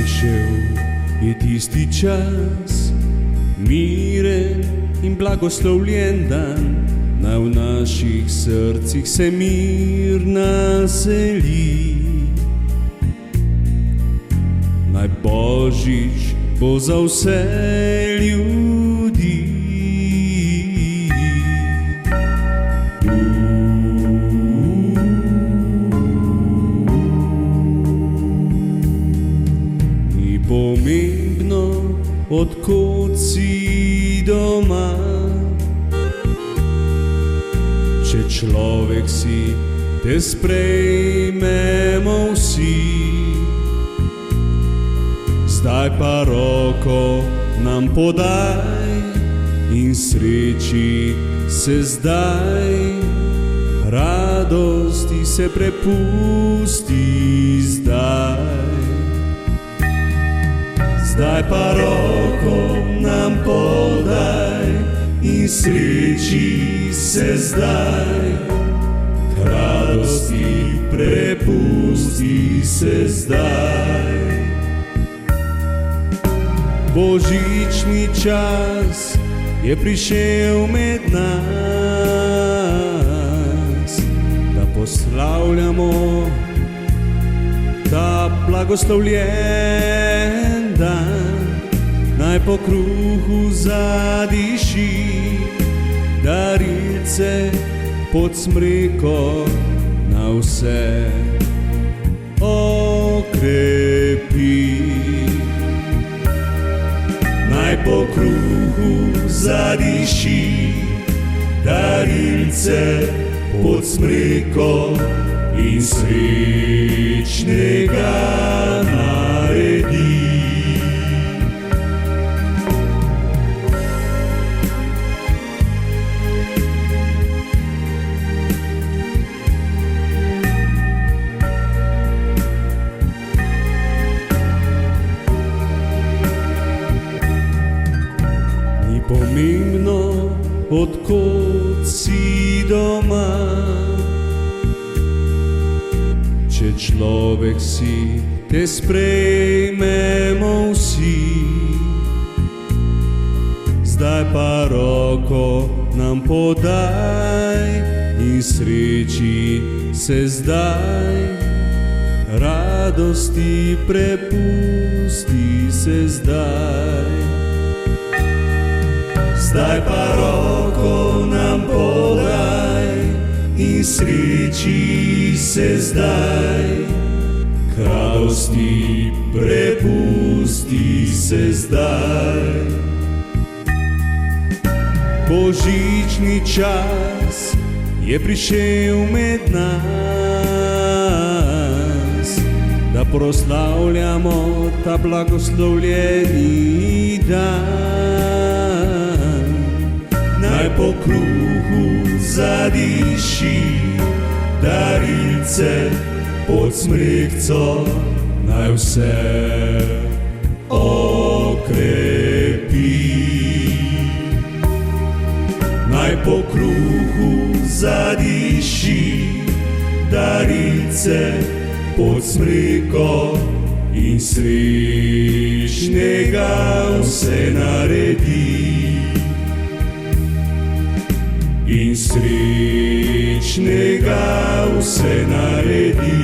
prišel je tisti čas, miren in blagoslovljen dan, naj v naših srcih se mir naseli. Naj Božič bo za vse ljudi. Ni pomembno, od kod si doma, če človek si, te sprejmemo vsi. Zdaj pa roko nam podaj in sreči se zdaj, radosti se prepusti zdaj. Zdaj pa roko nam podaj in sreči se zdaj, radosti prepusti se zdaj. Božični čas je prišel med nas, da poslavljamo ta blagoslovljen dan. Naj po kruhu zadiši, darilce pod smreko na vse okrepi. Naj po kruhu zadiši, darilce pod smreko in srečnega naredi. Pomembno, od kod si doma, če človek si, te sprejmemo vsi. Zdaj pa roko nam podaj in sreči se zdaj, radosti prepusti se zdaj. Zdaj pa roko nam podaj in sreči se zdaj, radosti prepusti se zdaj. Božični čas je prišel med nas, da proslavljamo ta blagoslovljeni dan. Naj po kruhu zadiši, darilce pod smrekco naj vse okrepi. Naj po kruhu zadiši, darilce pod smreko in srečnega vse naredi. In srečnega vse naredi.